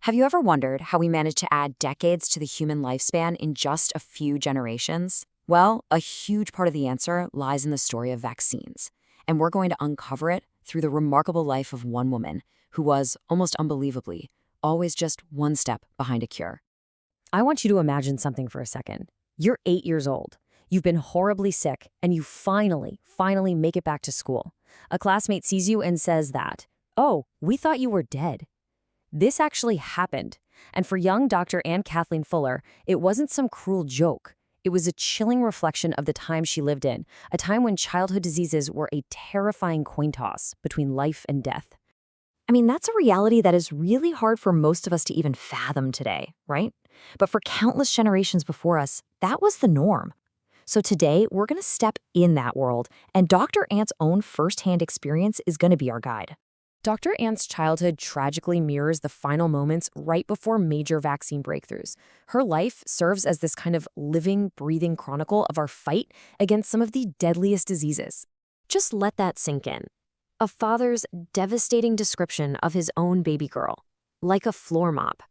Have you ever wondered how we managed to add decades to the human lifespan in just a few generations? Well, a huge part of the answer lies in the story of vaccines, and we're going to uncover it through the remarkable life of one woman who was, almost unbelievably, always just one step behind a cure. I want you to imagine something for a second. You're 8 years old. You've been horribly sick, and you finally make it back to school. A classmate sees you and says that, "Oh, we thought you were dead." This actually happened. And for young Dr. Kathleen Fuller, it wasn't some cruel joke. It was a chilling reflection of the time she lived in, a time when childhood diseases were a terrifying coin toss between life and death. I mean, that's a reality that is really hard for most of us to even fathom today, right? But for countless generations before us, that was the norm. So today, we're going to step in that world, and Dr. Anth's own firsthand experience is going to be our guide. Dr. Anth's childhood tragically mirrors the final moments right before major vaccine breakthroughs. Her life serves as this kind of living, breathing chronicle of our fight against some of the deadliest diseases. Just let that sink in. A father's devastating description of his own baby girl, like a floor mop.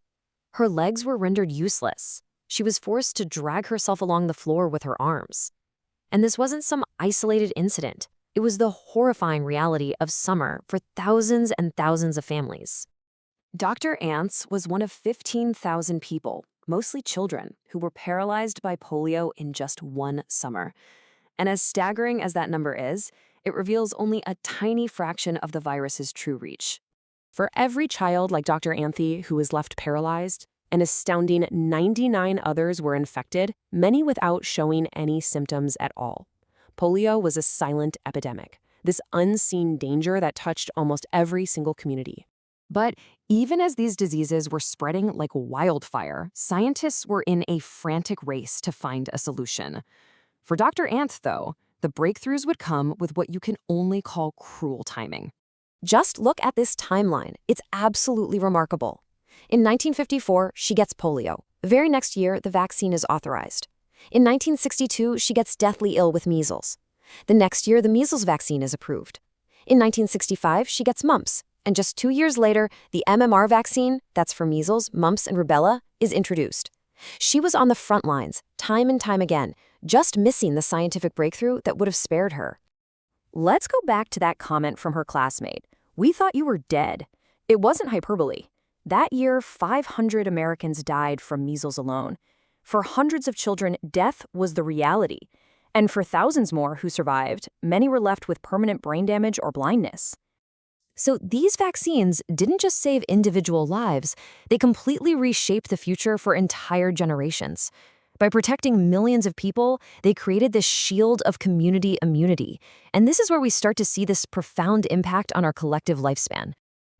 Her legs were rendered useless. She was forced to drag herself along the floor with her arms. And this wasn't some isolated incident. It was the horrifying reality of summer for thousands and thousands of families. Dr. Anth was one of 15,000 people, mostly children, who were paralyzed by polio in just one summer. And as staggering as that number is, it reveals only a tiny fraction of the virus's true reach. For every child like Dr. Anth who was left paralyzed, an astounding 99 others were infected, many without showing any symptoms at all. Polio was a silent epidemic, this unseen danger that touched almost every single community. But even as these diseases were spreading like wildfire, scientists were in a frantic race to find a solution. For Dr. Anth, though, the breakthroughs would come with what you can only call cruel timing. Just look at this timeline. It's absolutely remarkable. In 1954, she gets polio. The very next year, the vaccine is authorized. In 1962, she gets deathly ill with measles. The next year, the measles vaccine is approved. In 1965, she gets mumps. And just 2 years later, the MMR vaccine, that's for measles, mumps, and rubella, is introduced. She was on the front lines, time and time again, just missing the scientific breakthrough that would have spared her. Let's go back to that comment from her classmate. "We thought you were dead." It wasn't hyperbole. That year, 500 Americans died from measles alone. For hundreds of children, death was the reality. And for thousands more who survived, many were left with permanent brain damage or blindness. So these vaccines didn't just save individual lives, they completely reshaped the future for entire generations. By protecting millions of people, they created this shield of community immunity. And this is where we start to see this profound impact on our collective lifespan.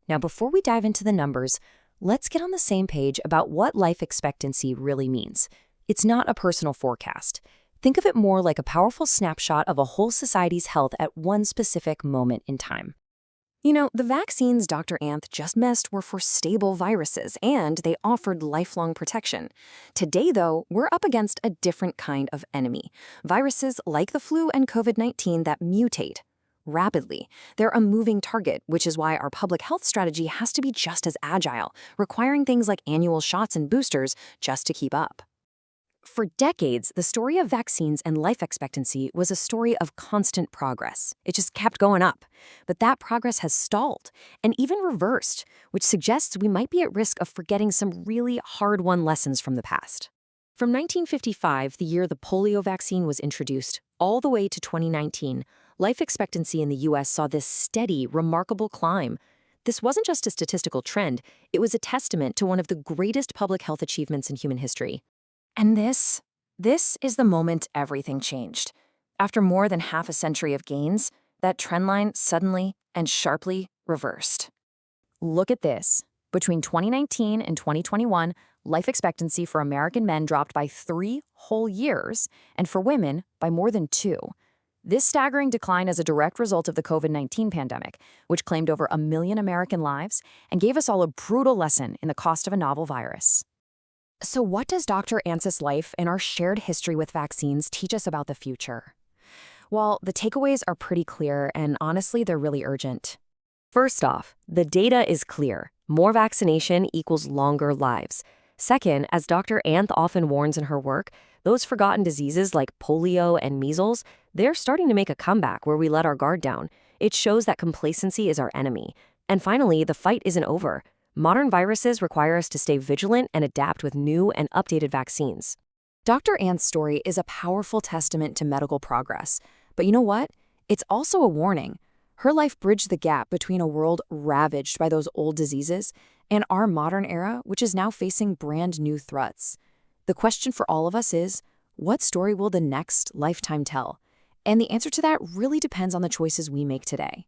Now, before we dive into the numbers, let's get on the same page about what life expectancy really means. It's not a personal forecast. Think of it more like a powerful snapshot of a whole society's health at one specific moment in time. You know, the vaccines Dr. Anth just missed were for stable viruses, and they offered lifelong protection. Today, though, we're up against a different kind of enemy. Viruses like the flu and COVID-19 that mutate rapidly. They're a moving target, which is why our public health strategy has to be just as agile, requiring things like annual shots and boosters just to keep up. For decades, the story of vaccines and life expectancy was a story of constant progress. It just kept going up. But that progress has stalled and even reversed, which suggests we might be at risk of forgetting some really hard-won lessons from the past. From 1955, the year the polio vaccine was introduced, all the way to 2019, life expectancy in the U.S. saw this steady, remarkable climb. This wasn't just a statistical trend, it was a testament to one of the greatest public health achievements in human history. And this is the moment everything changed. After more than half a century of gains, that trendline suddenly and sharply reversed. Look at this. Between 2019 and 2021, life expectancy for American men dropped by 3 whole years, and for women by more than 2. This staggering decline is a direct result of the COVID-19 pandemic, which claimed over 1 million American lives and gave us all a brutal lesson in the cost of a novel virus. So what does Dr. Anth's life and our shared history with vaccines teach us about the future? Well, the takeaways are pretty clear, and honestly, they're really urgent. First off, the data is clear. More vaccination equals longer lives. Second, as Dr. Anth often warns in her work, those forgotten diseases like polio and measles, they're starting to make a comeback where we let our guard down. It shows that complacency is our enemy. And finally, the fight isn't over. Modern viruses require us to stay vigilant and adapt with new and updated vaccines. Dr. Anth's story is a powerful testament to medical progress. But you know what? It's also a warning. Her life bridged the gap between a world ravaged by those old diseases and our modern era, which is now facing brand new threats. The question for all of us is, what story will the next lifetime tell? And the answer to that really depends on the choices we make today.